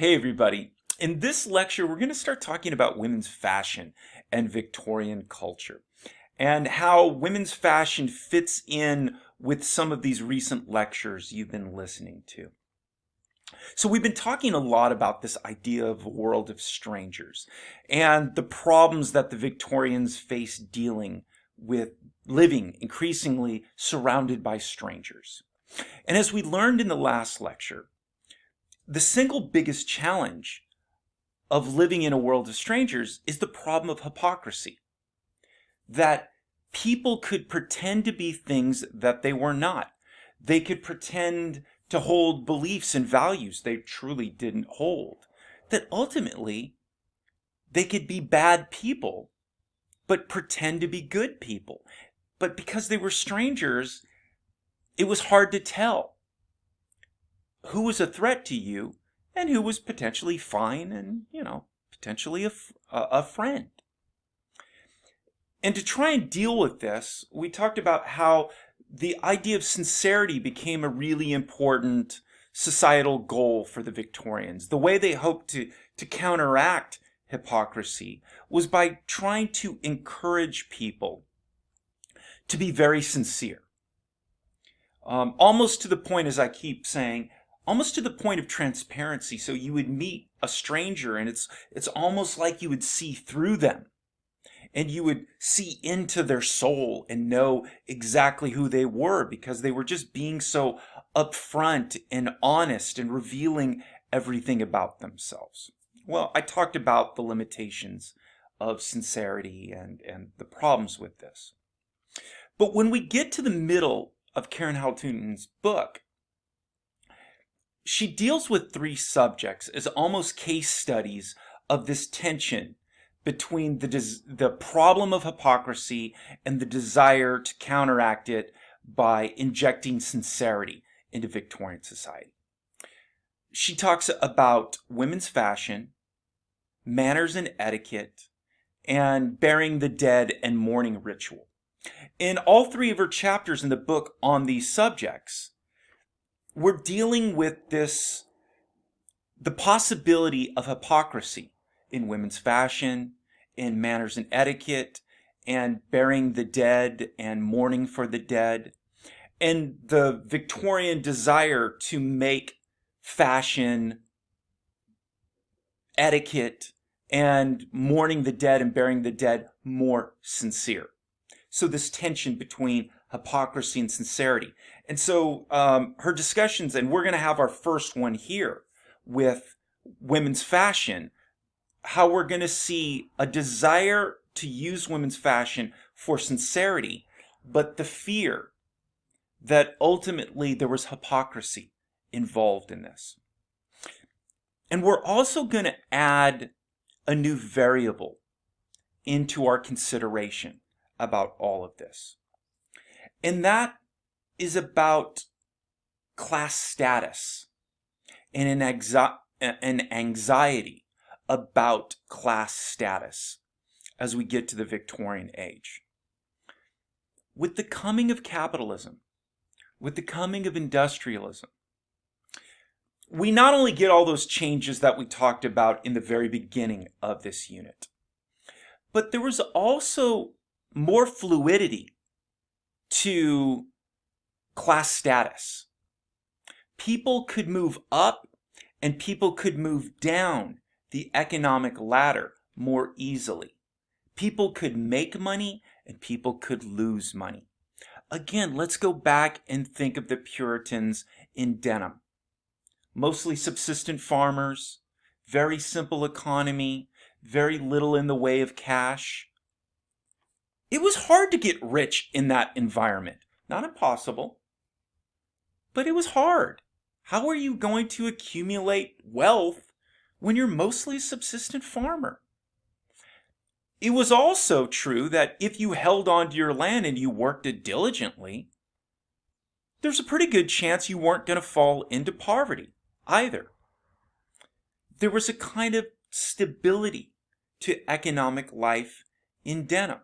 Hey everybody. In this lecture, we're going to start talking about women's fashion and Victorian culture and how women's fashion fits in with some of these recent lectures you've been listening to. So we've been talking a lot about this idea of a world of strangers and the problems that the Victorians faced dealing with living increasingly surrounded by strangers. And as we learned in the last lecture, the single biggest challenge of living in a world of strangers is the problem of hypocrisy. That people could pretend to be things that they were not. They could pretend to hold beliefs and values they truly didn't hold. That ultimately they could be bad people, but pretend to be good people. But because they were strangers, it was hard to tell who was a threat to you and who was potentially fine and, potentially a friend. And to try and deal with this, we talked about how the idea of sincerity became a really important societal goal for the Victorians. The way they hoped to counteract hypocrisy was by trying to encourage people to be very sincere. Almost to the point, as I keep saying, almost to the point of transparency. So you would meet a stranger and it's almost like you would see through them and you would see into their soul and know exactly who they were because they were just being so upfront and honest and revealing everything about themselves. Well, I talked about the limitations of sincerity and the problems with this. But when we get to the middle of Karen Houghton's book, she deals with three subjects as almost case studies of this tension between the problem of hypocrisy and the desire to counteract it by injecting sincerity into Victorian society. She talks about women's fashion, manners and etiquette, and burying the dead and mourning ritual. In all three of her chapters in the book on these subjects, we're dealing with the possibility of hypocrisy in women's fashion, in manners and etiquette, and burying the dead and mourning for the dead, and the Victorian desire to make fashion, etiquette, and mourning the dead and burying the dead more sincere. So this tension between hypocrisy and sincerity. And so her discussions, and we're going to have our first one here with women's fashion, how we're going to see a desire to use women's fashion for sincerity, but the fear that ultimately there was hypocrisy involved in this. And we're also going to add a new variable into our consideration about all of this. And that is about class status and an anxiety about class status as we get to the Victorian age. With the coming of capitalism, with the coming of industrialism, we not only get all those changes that we talked about in the very beginning of this unit, but there was also more fluidity to class status. People could move up and people could move down the economic ladder more easily. People could make money and people could lose money. Again, let's go back and think of the Puritans in Denham. Mostly subsistent farmers, very simple economy, very little in the way of cash. It was hard to get rich in that environment. Not impossible, but it was hard. How are you going to accumulate wealth when you're mostly a subsistent farmer? It was also true that if you held on to your land and you worked it diligently, there's a pretty good chance you weren't going to fall into poverty either. There was a kind of stability to economic life in Denham.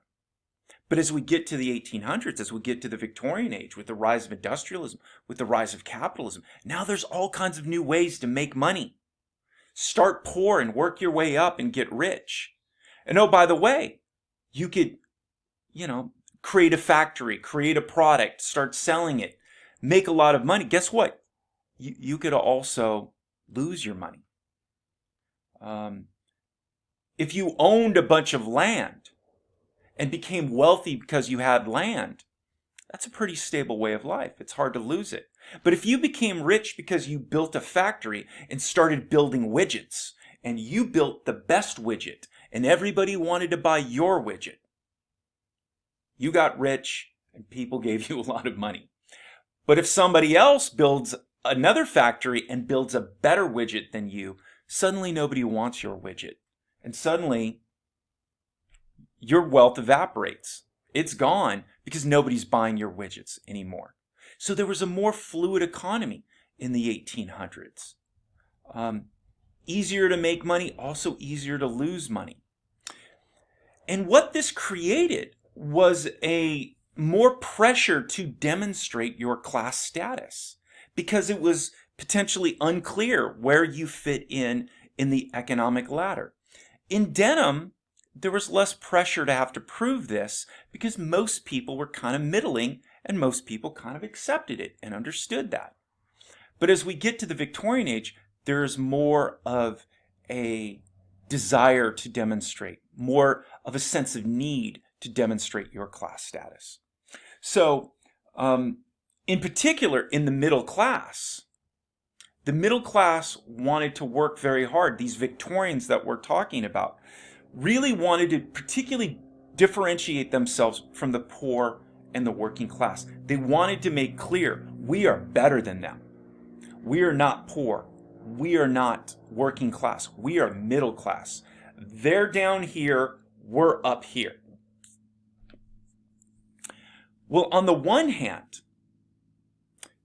But as we get to the 1800s, as we get to the Victorian age, with the rise of industrialism, with the rise of capitalism, now there's all kinds of new ways to make money. Start poor and work your way up and get rich. And oh, by the way, you could, create a factory, create a product, start selling it, make a lot of money. Guess what? You could also lose your money. If you owned a bunch of land and became wealthy because you had land, that's a pretty stable way of life. It's hard to lose it. But if you became rich because you built a factory and started building widgets, and you built the best widget, and everybody wanted to buy your widget, you got rich and people gave you a lot of money. But if somebody else builds another factory and builds a better widget than you, suddenly nobody wants your widget. And suddenly your wealth evaporates. It's gone because nobody's buying your widgets anymore. So there was a more fluid economy in the 1800s. Easier to make money, also easier to lose money. And what this created was a more pressure to demonstrate your class status, because it was potentially unclear where you fit in the economic ladder. In denim, there was less pressure to have to prove this because most people were kind of middling and most people kind of accepted it and understood that. But as we get to the Victorian age, there's more of a desire to demonstrate, more of a sense of need to demonstrate your class status. So, in particular, in the middle class wanted to work very hard. These Victorians that we're talking about really wanted to particularly differentiate themselves from the poor and the working class. They wanted to make clear, we are better than them. We are not poor. We are not working class. We are middle class. They're down here. We're up here. Well, on the one hand,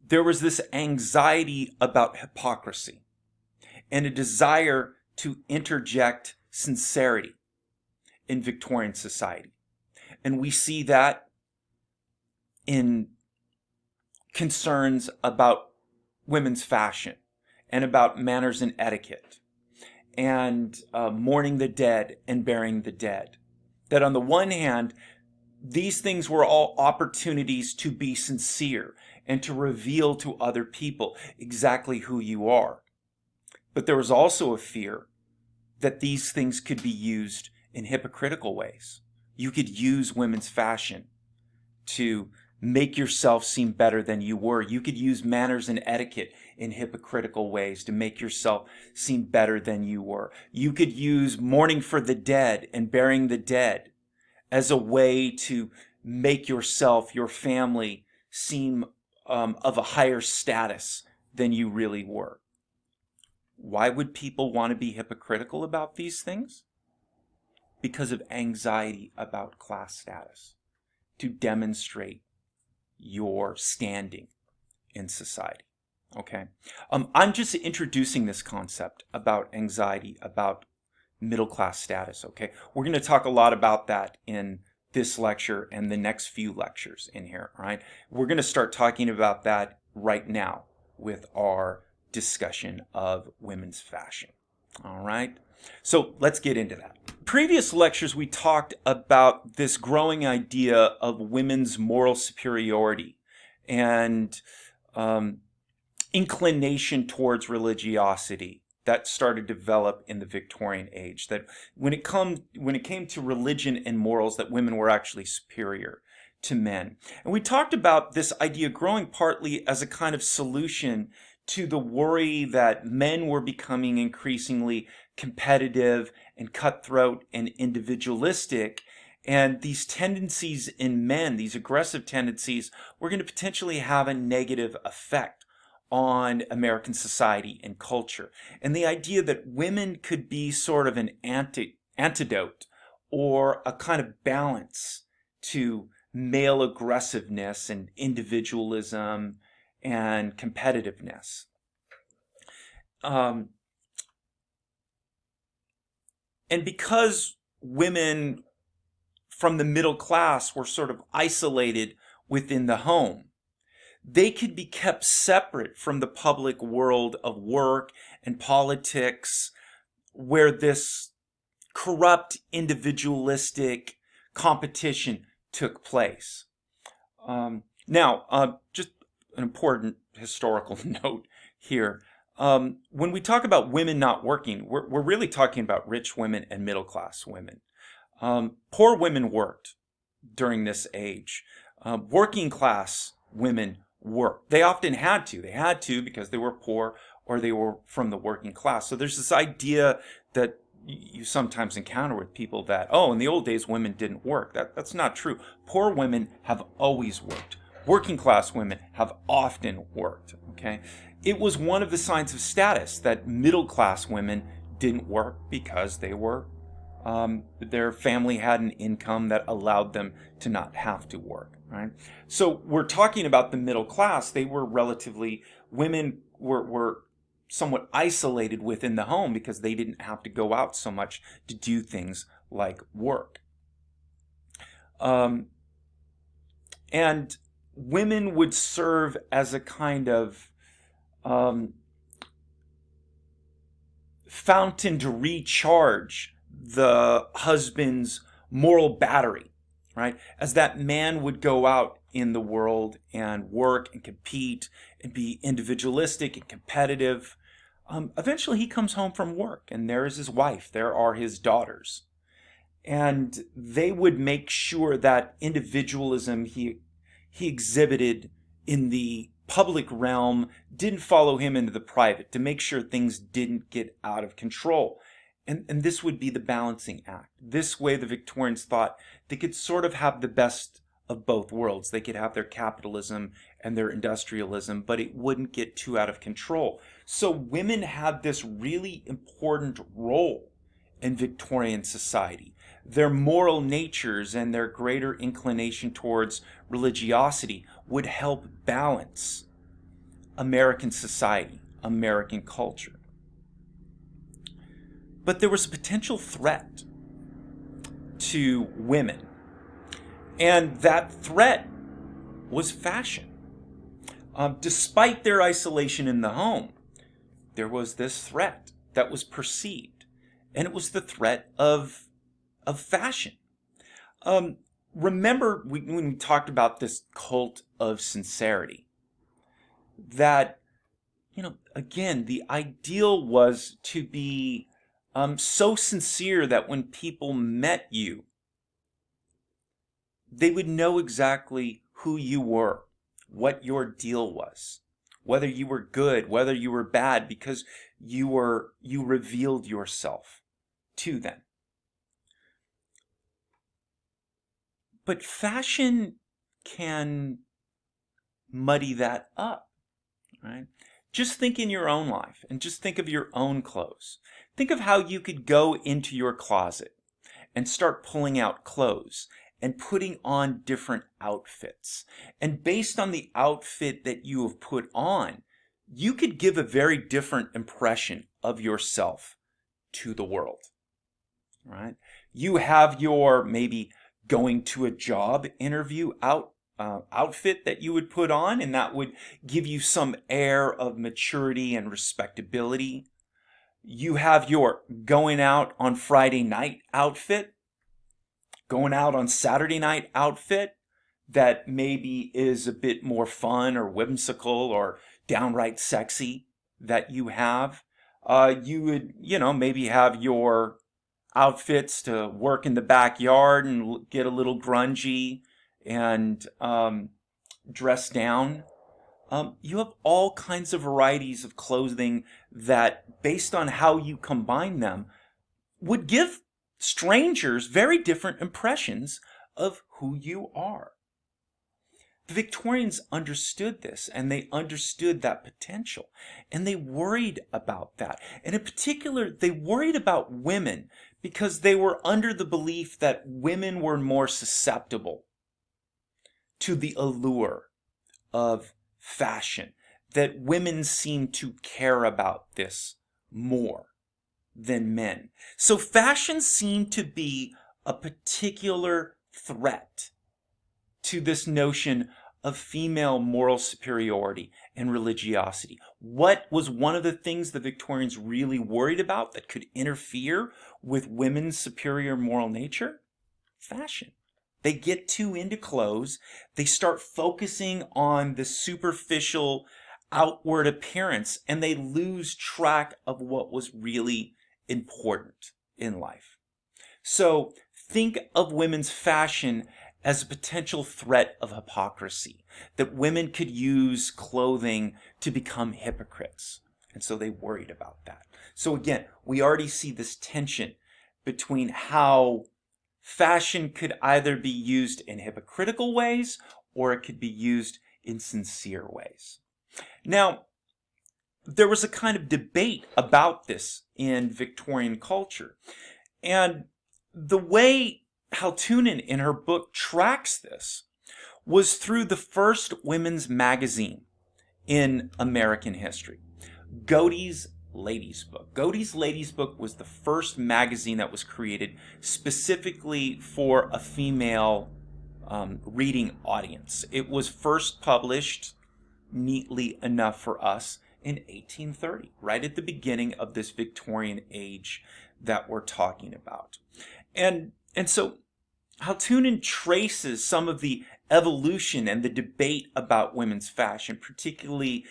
there was this anxiety about hypocrisy and a desire to interject sincerity in Victorian society. And we see that in concerns about women's fashion and about manners and etiquette and mourning the dead and burying the dead. That on the one hand, these things were all opportunities to be sincere and to reveal to other people exactly who you are. But there was also a fear that these things could be used in hypocritical ways. You could use women's fashion to make yourself seem better than you were. You could use manners and etiquette in hypocritical ways to make yourself seem better than you were. You could use mourning for the dead and burying the dead as a way to make yourself, your family, seem of a higher status than you really were. Why would people want to be hypocritical about these things? Because of anxiety about class status, to demonstrate your standing in society. Okay? I'm just introducing this concept about anxiety, about middle class status. Okay? We're going to talk a lot about that in this lecture and the next few lectures in here. All right? We're going to start talking about that right now with our discussion of women's fashion. All right? So let's get into that. Previous lectures, we talked about this growing idea of women's moral superiority and inclination towards religiosity that started to develop in the Victorian age. That when it came to religion and morals, that women were actually superior to men. And we talked about this idea growing partly as a kind of solution to the worry that men were becoming increasingly competitive and cutthroat and individualistic. And these tendencies in men, these aggressive tendencies, were going to potentially have a negative effect on American society and culture. And the idea that women could be sort of an antidote or a kind of balance to male aggressiveness and individualism and competitiveness. And because women from the middle class were sort of isolated within the home, they could be kept separate from the public world of work and politics where this corrupt, individualistic competition took place. Now, just an important historical note here. When we talk about women not working, we're really talking about rich women and middle class women. Poor women worked during this age. Working class women worked. They often had to. They had to because they were poor or they were from the working class. So there's this idea that you sometimes encounter with people that, oh, in the old days, women didn't work. That's not true. Poor women have always worked. Working class women have often worked, okay? It was one of the signs of status that middle class women didn't work because they were, their family had an income that allowed them to not have to work, right? So we're talking about the middle class. They were relatively, women were somewhat isolated within the home because they didn't have to go out so much to do things like work. And women would serve as a kind of fountain to recharge the husband's moral battery, right? As that man would go out in the world and work and compete and be individualistic and competitive. Eventually he comes home from work and there is his wife, there are his daughters. And they would make sure that individualism he exhibited in the public realm didn't follow him into the private, to make sure things didn't get out of control. And this would be the balancing act. This way the Victorians thought they could sort of have the best of both worlds. They could have their capitalism and their industrialism, but it wouldn't get too out of control. So women had this really important role in Victorian society. Their moral natures and their greater inclination towards religiosity would help balance American society, American culture. But there was a potential threat to women, and that threat was fashion. Despite their isolation in the home, there was this threat that was perceived, and it was the threat of fashion. Remember when we talked about this cult of sincerity, that, again, the ideal was to be so sincere that when people met you, they would know exactly who you were, what your deal was, whether you were good, whether you were bad, because you revealed yourself to them. But fashion can muddy that up, right? Just think in your own life and just think of your own clothes. Think of how you could go into your closet and start pulling out clothes and putting on different outfits. And based on the outfit that you have put on, you could give a very different impression of yourself to the world, right? You have your maybe going to a job interview outfit that you would put on, and that would give you some air of maturity and respectability. You have your going out on Friday night outfit, going out on Saturday night outfit that maybe is a bit more fun or whimsical or downright sexy that you have. You would, maybe have your outfits to work in the backyard and get a little grungy and dress down. You have all kinds of varieties of clothing that, based on how you combine them, would give strangers very different impressions of who you are. The Victorians understood this, and they understood that potential, and they worried about that. And in particular, they worried about women because they were under the belief that women were more susceptible to the allure of fashion, that women seemed to care about this more than men. So fashion seemed to be a particular threat to this notion of female moral superiority and religiosity. What was one of the things the Victorians really worried about that could interfere with women's superior moral nature? Fashion. They get too into clothes. They start focusing on the superficial outward appearance, and they lose track of what was really important in life. So think of women's fashion as a potential threat of hypocrisy, that women could use clothing to become hypocrites. And so they worried about that. So again, we already see this tension between how fashion could either be used in hypocritical ways or it could be used in sincere ways. Now, there was a kind of debate about this in Victorian culture. And the way Haltunen in her book tracks this was through the first women's magazine in American history, Godey's Ladies' Book. Godey's Ladies' Book was the first magazine that was created specifically for a female reading audience. It was first published, neatly enough for us, in 1830, right at the beginning of this Victorian age that we're talking about. And so Haltunen traces some of the evolution and the debate about women's fashion, particularly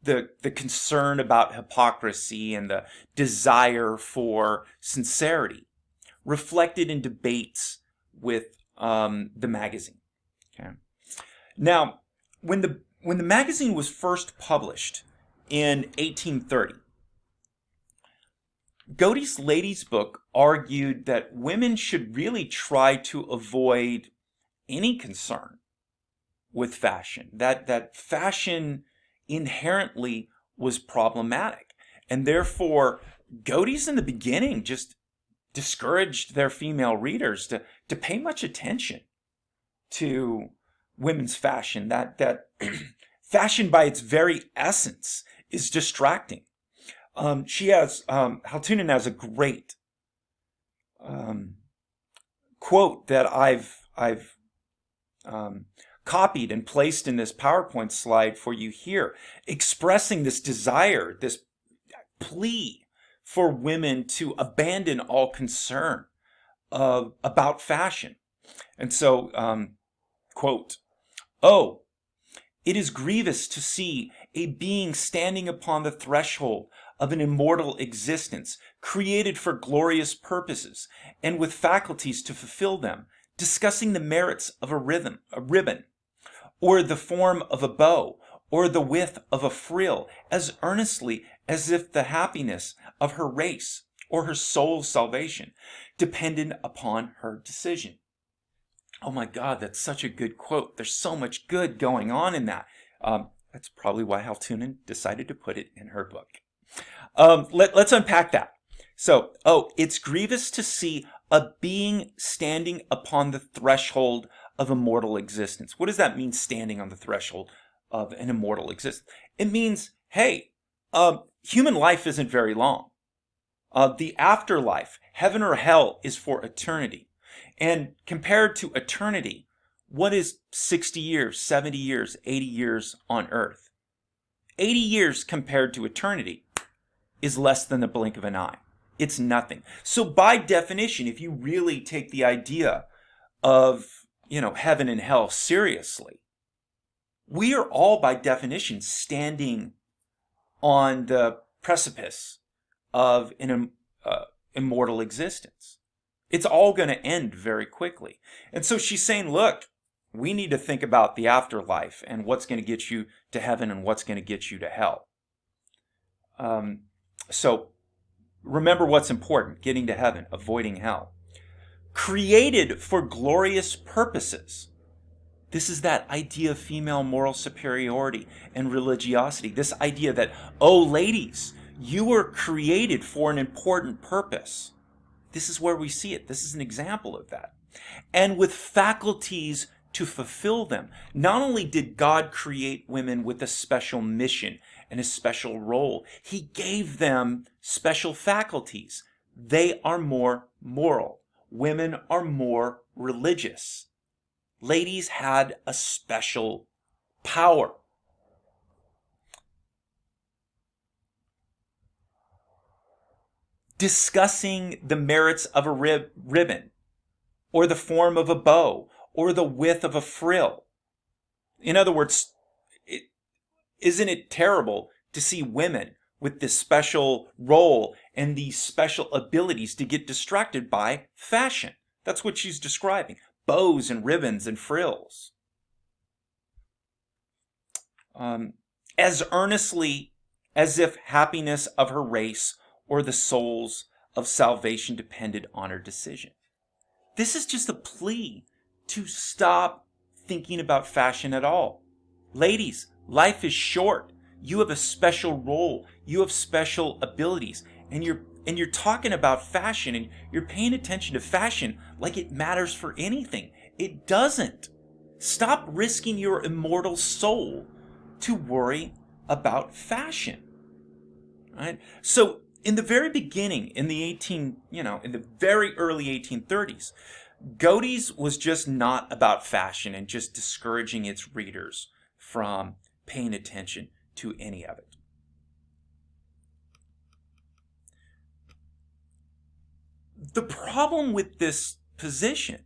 the concern about hypocrisy and the desire for sincerity, reflected in debates with the magazine. Okay. Now, when the magazine was first published in 1830, Godey's Ladies' Book argued that women should really try to avoid any concern with fashion, that fashion inherently was problematic. And therefore, Godey's in the beginning just discouraged their female readers to pay much attention to women's fashion, that fashion by its very essence is distracting. Haltunen has a great quote that I've copied and placed in this PowerPoint slide for you here, expressing this desire, this plea for women to abandon all concern about fashion. And so, quote, "Oh, it is grievous to see a being standing upon the threshold of an immortal existence, created for glorious purposes, and with faculties to fulfill them, discussing the merits of a ribbon, or the form of a bow, or the width of a frill, as earnestly as if the happiness of her race or her soul's salvation depended upon her decision." Oh my God, that's such a good quote. There's so much good going on in that. That's probably why Haltunen decided to put it in her book. Let's unpack that. So, it's grievous to see a being standing upon the threshold of immortal existence. What does that mean, standing on the threshold of an immortal existence? It means, hey, human life isn't very long. The afterlife, heaven or hell, is for eternity. And compared to eternity, what is 60 years, 70 years, 80 years on earth? 80 years compared to eternity is less than the blink of an eye. It's nothing. So by definition, if you really take the idea of, heaven and hell seriously, we are all by definition standing on the precipice of an immortal existence. It's all going to end very quickly. And so she's saying, look, we need to think about the afterlife and what's going to get you to heaven and what's going to get you to hell. So remember what's important: getting to heaven, avoiding hell. Created for glorious purposes. This is that idea of female moral superiority and religiosity. This idea that, ladies, you were created for an important purpose. This is where we see it. This is an example of that. And with faculties to fulfill them. Not only did God create women with a special mission and a special role, He gave them special faculties. They are more moral. Women are more religious. Ladies had a special power, discussing the merits of a ribbon, or the form of a bow, or the width of a frill. In other words, isn't it terrible to see women with this special role and these special abilities to get distracted by fashion? That's what she's describing. Bows and ribbons and frills. As earnestly as if happiness of her race or the souls of salvation depended on her decision. This is just a plea to stop thinking about fashion at all. Ladies, life is short. You have a special role. You have special abilities. And you're talking about fashion, and you're paying attention to fashion like it matters for anything. It doesn't. Stop risking your immortal soul to worry about fashion. Right? So in the very beginning, in the very early 1830s, Godey's was just not about fashion and just discouraging its readers from paying attention to any of it. The problem with this position,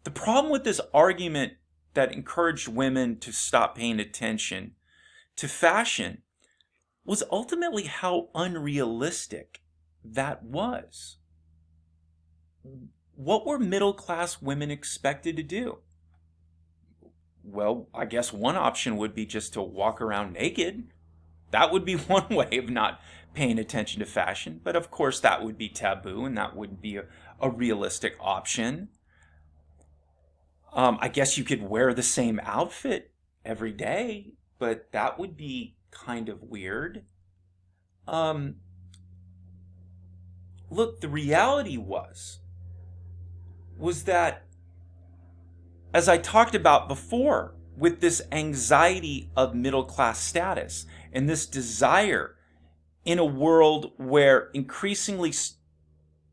the problem with this argument that encouraged women to stop paying attention to fashion, was ultimately how unrealistic that was. What were middle-class women expected to do? Well, I guess one option would be just to walk around naked. That would be one way of not paying attention to fashion. But of course, that would be taboo, and that wouldn't be a realistic option. I guess you could wear the same outfit every day, but that would be kind of weird. Look, the reality was that, as I talked about before, with this anxiety of middle class status and this desire in a world where increasingly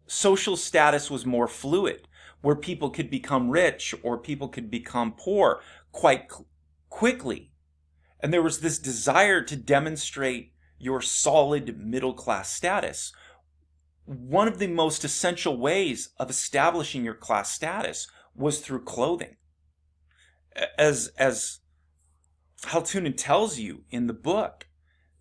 social status was more fluid, where people could become rich or people could become poor quite quickly. And there was this desire to demonstrate your solid middle class status. One of the most essential ways of establishing your class status was through clothing. As Haltunen tells you in the book,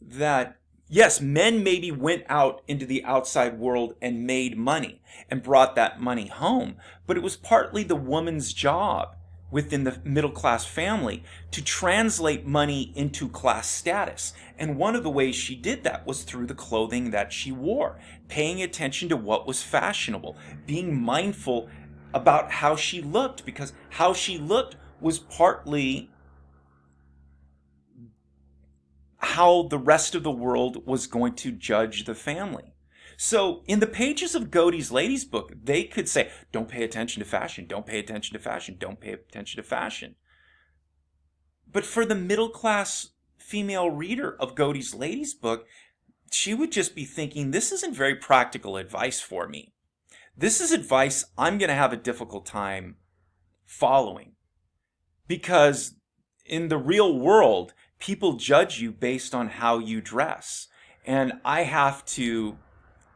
that yes, men maybe went out into the outside world and made money and brought that money home, but it was partly the woman's job within the middle class family to translate money into class status. And one of the ways she did that was through the clothing that she wore, paying attention to what was fashionable, being mindful about how she looked, because how she looked was partly how the rest of the world was going to judge the family. So in the pages of Godey's Ladies book, they could say, don't pay attention to fashion, don't pay attention to fashion, don't pay attention to fashion. But for the middle class female reader of Godey's Ladies book, she would just be thinking, this isn't very practical advice for me. This is advice I'm going to have a difficult time following. Because in the real world, people judge you based on how you dress. And I have to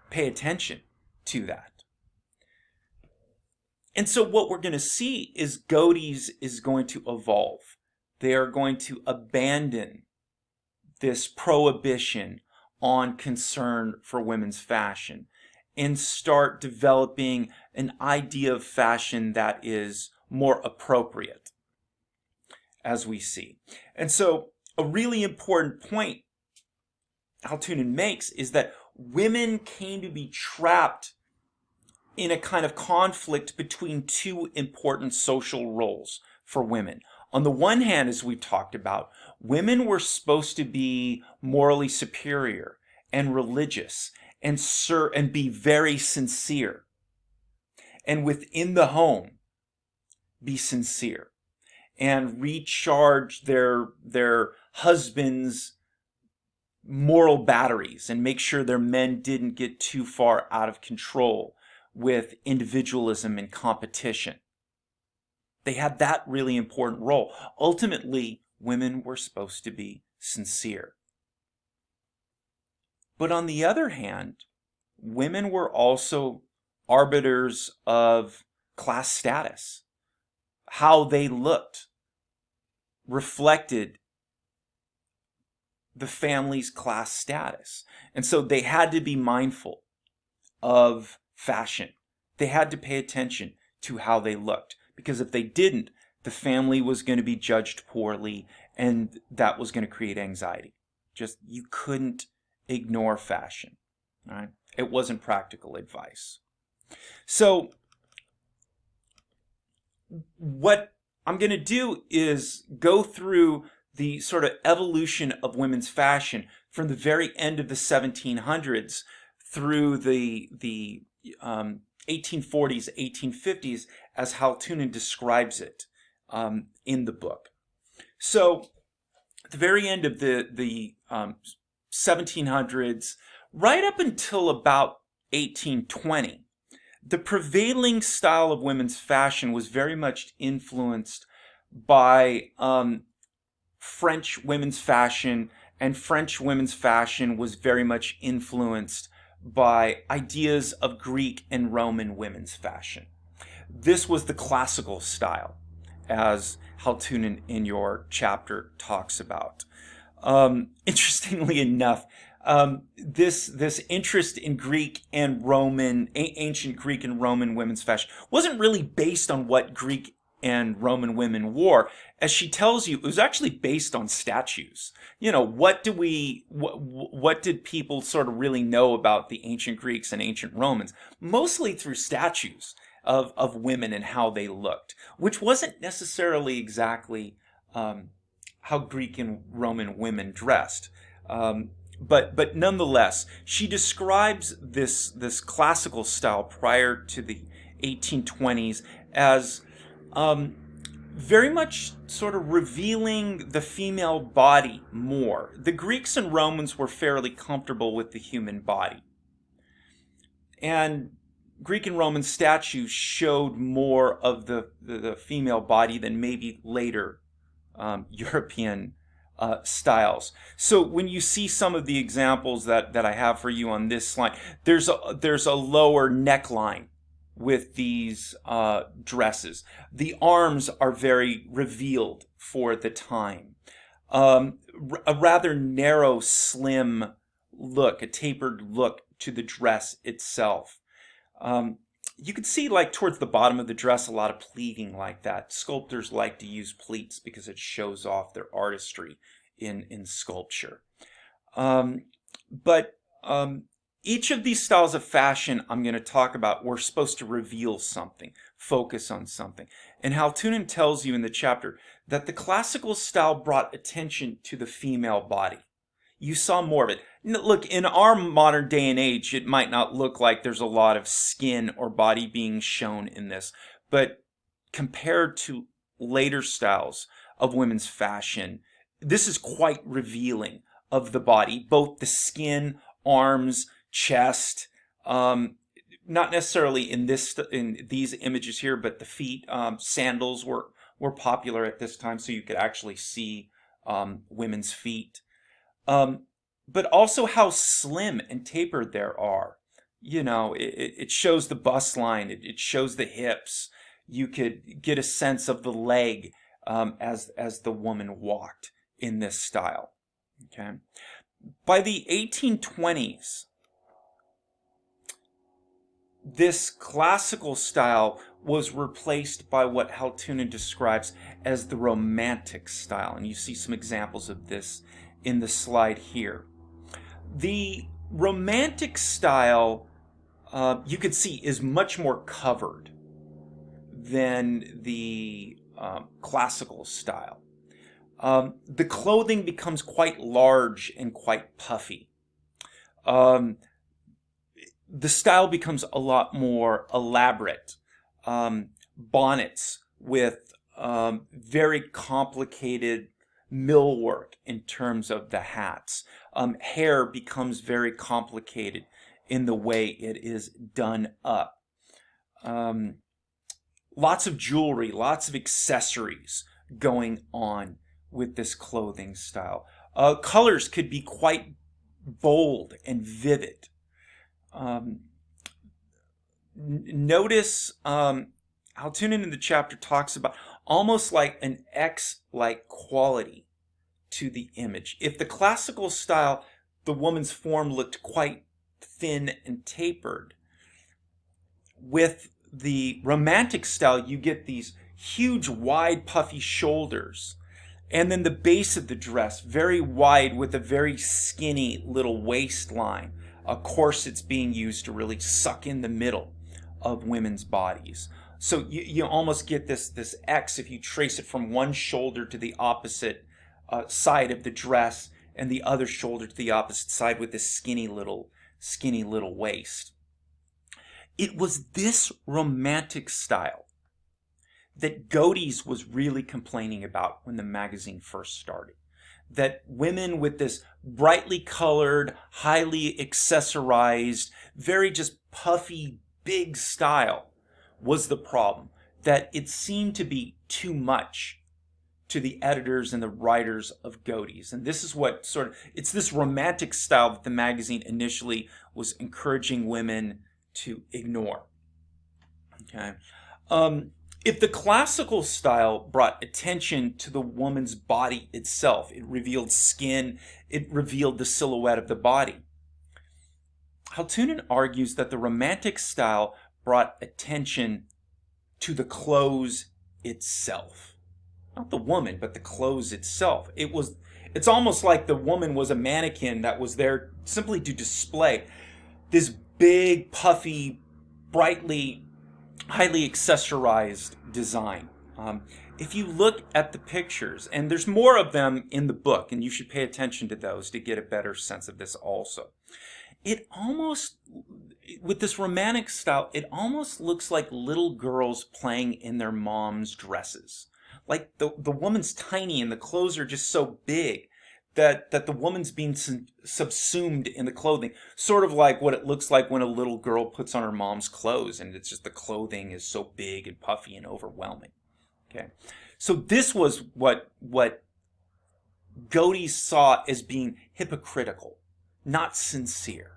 pay attention to that. And so what we're going to see is Godey's is going to evolve. They are going to abandon this prohibition on concern for women's fashion and start developing an idea of fashion that is more appropriate, as we see. And so a really important point Haltunen makes is that women came to be trapped in a kind of conflict between two important social roles for women. On the one hand, as we've talked about, women were supposed to be morally superior and religious and be very sincere. And within the home, be sincere and recharge their husbands' moral batteries and make sure their men didn't get too far out of control with individualism and competition. They had that really important role. Ultimately, women were supposed to be sincere. But on the other hand, women were also arbiters of class status. How they looked reflected the family's class status. And so they had to be mindful of fashion. They had to pay attention to how they looked, because if they didn't, the family was going to be judged poorly, and that was going to create anxiety. Just, you couldn't ignore fashion. All right? It wasn't practical advice. So what I'm going to do is go through the sort of evolution of women's fashion from the very end of the 1700s through the 1840s, 1850s, as Haltunen describes it in the book. So at the very end of the 1700s, right up until about 1820, the prevailing style of women's fashion was very much influenced by French women's fashion, and French women's fashion was very much influenced by ideas of Greek and Roman women's fashion. This was the classical style, as Haltunen in your chapter talks about. Interestingly enough, this interest in Greek and Roman, ancient Greek and Roman women's fashion wasn't really based on what Greek and Roman women wore. As she tells you, it was actually based on statues. You know, what did people sort of really know about the ancient Greeks and ancient Romans? Mostly through statues of women and how they looked, which wasn't necessarily exactly how Greek and Roman women dressed. But nonetheless, she describes this classical style prior to the 1820s as very much sort of revealing the female body more. The Greeks and Romans were fairly comfortable with the human body. And Greek and Roman statues showed more of the female body than maybe later European styles. So when you see some of the examples that I have for you on this slide, there's a lower neckline with these dresses. The arms are very revealed for the time. A rather narrow, slim look, a tapered look to the dress itself. You can see, like, towards the bottom of the dress, a lot of pleating like that. Sculptors like to use pleats because it shows off their artistry in sculpture. But each of these styles of fashion I'm going to talk about were supposed to reveal something, focus on something. And Haltunen tells you in the chapter that the classical style brought attention to the female body. You saw more of it. Look, in our modern day and age, it might not look like there's a lot of skin or body being shown in this, but compared to later styles of women's fashion, this is quite revealing of the body, both the skin, arms, chest, not necessarily in these images here, but the feet. Sandals were popular at this time, so you could actually see women's feet. But also how slim and tapered there are. You know, it shows the bust line, it shows the hips. You could get a sense of the leg as the woman walked in this style. Okay. By the 1820s, this classical style was replaced by what Haltunen describes as the Romantic style. And you see some examples of this in the slide here. The Romantic style, you could see, is much more covered than the classical style. The clothing becomes quite large and quite puffy. The style becomes a lot more elaborate. Bonnets with very complicated millwork in terms of the hats. Hair becomes very complicated in the way it is done up. lots of jewelry, lots of accessories going on with this clothing style. Colors could be quite bold and vivid. Notice Altonen in the chapter talks about almost like an X-like quality to the image. If the classical style, the woman's form looked quite thin and tapered, with the romantic style, you get these huge, wide, puffy shoulders. And then the base of the dress, very wide with a very skinny little waistline. Of course, it's being used to really suck in the middle of women's bodies. So you almost get this X if you trace it from one shoulder to the opposite side of the dress and the other shoulder to the opposite side with this skinny little waist. It was this romantic style that Godey's was really complaining about when the magazine first started. That women with this brightly colored, highly accessorized, very just puffy, big style was the problem. That it seemed to be too much to the editors and the writers of Godey's. And this is what it's this romantic style that the magazine initially was encouraging women to ignore. Okay. If the classical style brought attention to the woman's body itself, it revealed skin, it revealed the silhouette of the body. Altonen argues that the romantic style brought attention to the clothes itself. Not the woman, but the clothes itself. It's almost like the woman was a mannequin that was there simply to display this big, puffy, brightly, highly accessorized design. If you look at the pictures, and there's more of them in the book, and you should pay attention to those to get a better sense of this also. It almost, with this romantic style, it almost looks like little girls playing in their mom's dresses. Like the woman's tiny and the clothes are just so big that the woman's being subsumed in the clothing. Sort of like what it looks like when a little girl puts on her mom's clothes and it's just the clothing is so big and puffy and overwhelming. Okay, so this was what Godey saw as being hypocritical, not sincere.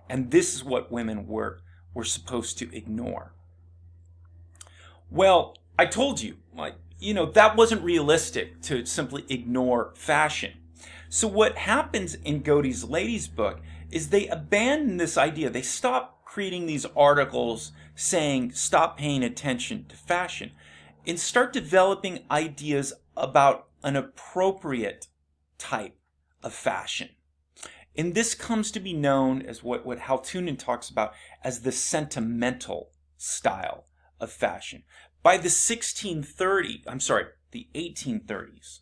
And this is what women were supposed to ignore. Well, I told you, that wasn't realistic to simply ignore fashion. So what happens in Godey's ladies' book is they abandon this idea. They stop creating these articles saying stop paying attention to fashion and start developing ideas about an appropriate type of fashion. And this comes to be known as what Altonen talks about as the sentimental style of fashion. By the 1830s,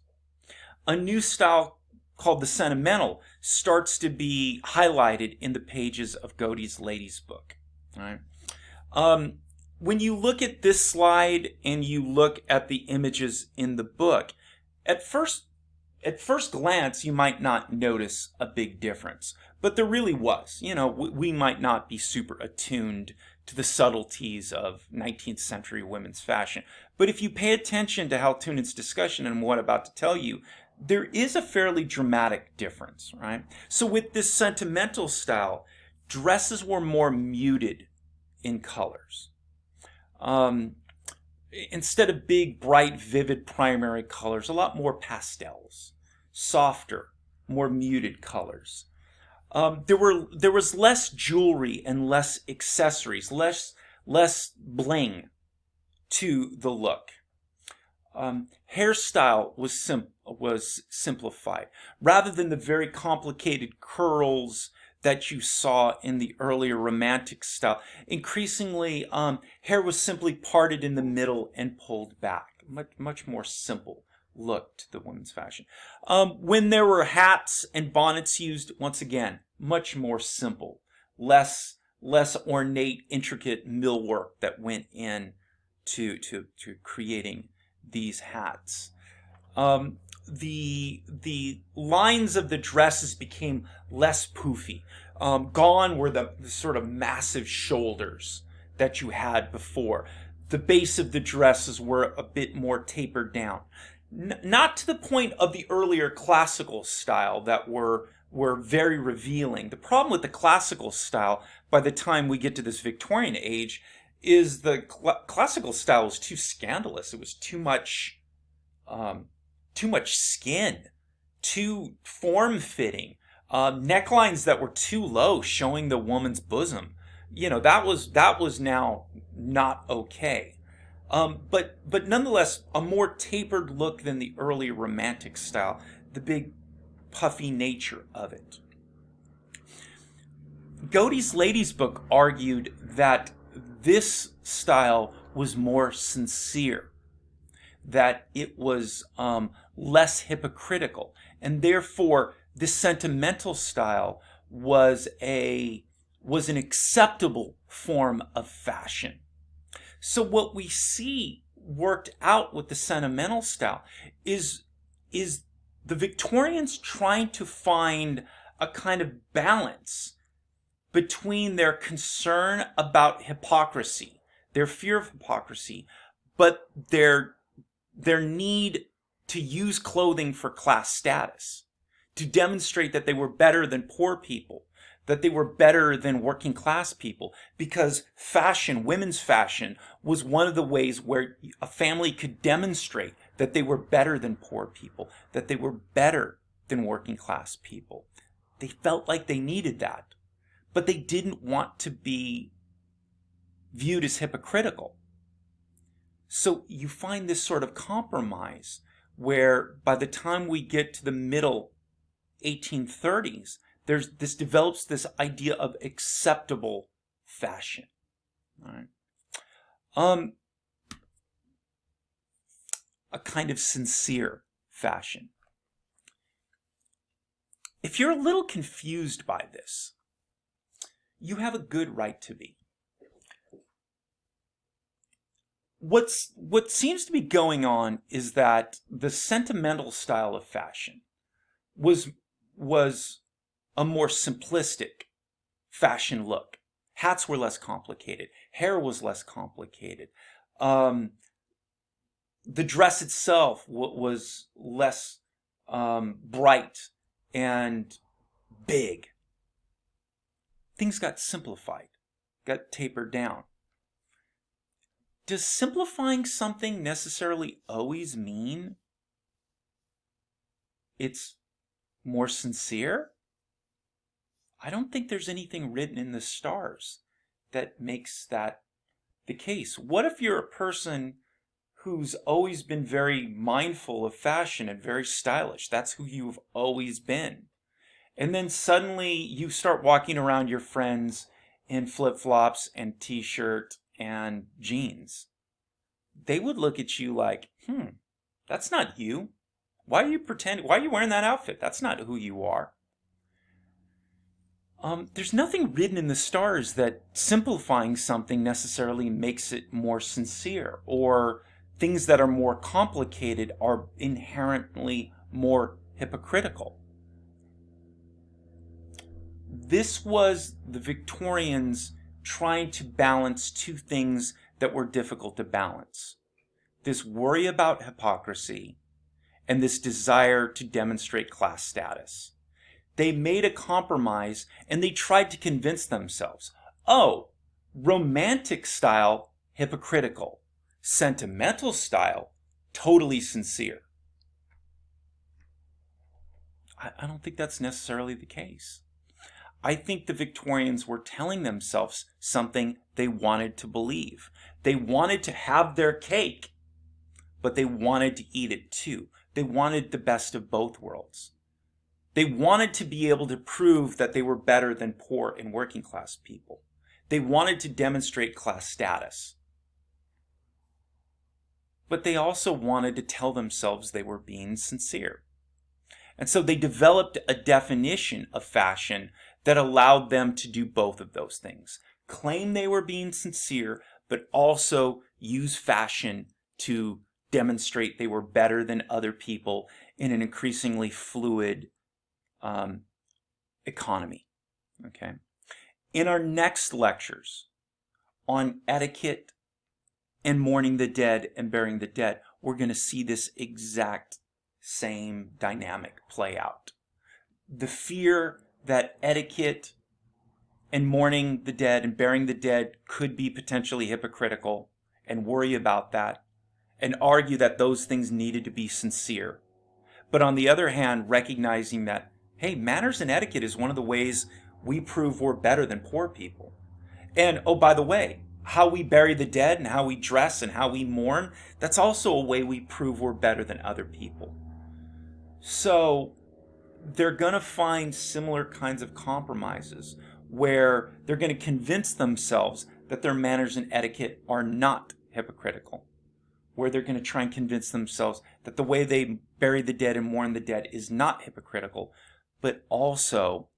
a new style called the sentimental starts to be highlighted in the pages of Godey's ladies' book. All right. When you look at this slide and you look at the images in the book, at first glance, you might not notice a big difference, but there really was. We might not be super attuned to the subtleties of 19th century women's fashion. But if you pay attention to Altonen's discussion and what I'm about to tell you, there is a fairly dramatic difference, right? So with this sentimental style, dresses were more muted in colors. Instead of big, bright, vivid primary colors, a lot more pastels, softer, more muted colors. There was less jewelry and less accessories, less bling to the look. Hairstyle was simplified. Rather than the very complicated curls that you saw in the earlier romantic style, increasingly hair was simply parted in the middle and pulled back. Much more simple look to the women's fashion. When there were hats and bonnets used, once again, much more simple, less ornate, intricate millwork that went in to creating these hats. The lines of the dresses became less poofy. Gone were the sort of massive shoulders that you had before. the base of the dresses were a bit more tapered down. Not to the point of the earlier classical style that were very revealing. The problem with the classical style, by the time we get to this Victorian age, is the classical style was too scandalous. It was too much skin, too form-fitting, necklines that were too low, showing the woman's bosom. That was now not okay. But nonetheless, a more tapered look than the early Romantic style, the big puffy nature of it. Godey's Lady's Book argued that this style was more sincere, that it was less hypocritical, and therefore this sentimental style was an acceptable form of fashion. So what we see worked out with the sentimental style is the Victorians trying to find a kind of balance between their concern about hypocrisy, their fear of hypocrisy, but their need to use clothing for class status, to demonstrate that they were better than poor people, that they were better than working class people, because fashion, women's fashion, was one of the ways where a family could demonstrate that they were better than poor people, that they were better than working class people. They felt like they needed that, but they didn't want to be viewed as hypocritical. So you find this sort of compromise where by the time we get to the middle 1830s, this develops this idea of acceptable fashion. All right. A kind of sincere fashion. If you're a little confused by this, you have a good right to be. What seems to be going on is that the sentimental style of fashion was a more simplistic fashion look. Hats were less complicated. Hair was less complicated. The dress itself was less bright and big. Things got simplified, got tapered down. Does simplifying something necessarily always mean it's more sincere? I don't think there's anything written in the stars that makes that the case. What if you're a person who's always been very mindful of fashion and very stylish? That's who you've always been. And then suddenly you start walking around your friends in flip-flops and t-shirt and jeans. They would look at you like, that's not you. Why are you wearing that outfit? That's not who you are. There's nothing written in the stars that simplifying something necessarily makes it more sincere, or things that are more complicated are inherently more hypocritical. This was the Victorians trying to balance two things that were difficult to balance. This worry about hypocrisy and this desire to demonstrate class status. They made a compromise and they tried to convince themselves, romantic style, hypocritical. Sentimental style, totally sincere. I don't think that's necessarily the case. I think the Victorians were telling themselves something they wanted to believe. They wanted to have their cake, but they wanted to eat it too. They wanted the best of both worlds. They wanted to be able to prove that they were better than poor and working class people. They wanted to demonstrate class status. But they also wanted to tell themselves they were being sincere. And so they developed a definition of fashion that allowed them to do both of those things. Claim they were being sincere, but also use fashion to demonstrate they were better than other people in an increasingly fluid economy. Okay. In our next lectures on etiquette and mourning the dead and burying the dead, we're going to see this exact same dynamic play out. The fear that etiquette and mourning the dead and burying the dead could be potentially hypocritical, and worry about that, and argue that those things needed to be sincere. But on the other hand, recognizing that, hey, manners and etiquette is one of the ways we prove we're better than poor people. And oh, by the way, how we bury the dead and how we dress and how we mourn, that's also a way we prove we're better than other people. So they're going to find similar kinds of compromises where they're going to convince themselves that their manners and etiquette are not hypocritical, where they're going to try and convince themselves that the way they bury the dead and mourn the dead is not hypocritical, but also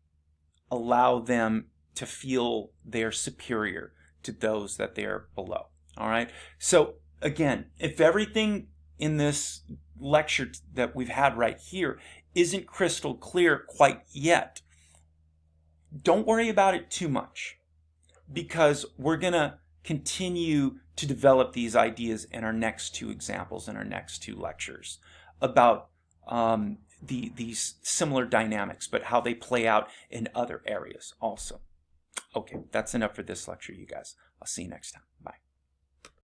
allow them to feel they're superior to those that they're below. All right. So again, if everything in this lecture that we've had right here isn't crystal clear quite yet, don't worry about it too much, because we're going to continue to develop these ideas in our next two examples, in our next two lectures, about these similar dynamics, but how they play out in other areas also. Okay, that's enough for this lecture, you guys. I'll see you next time. Bye.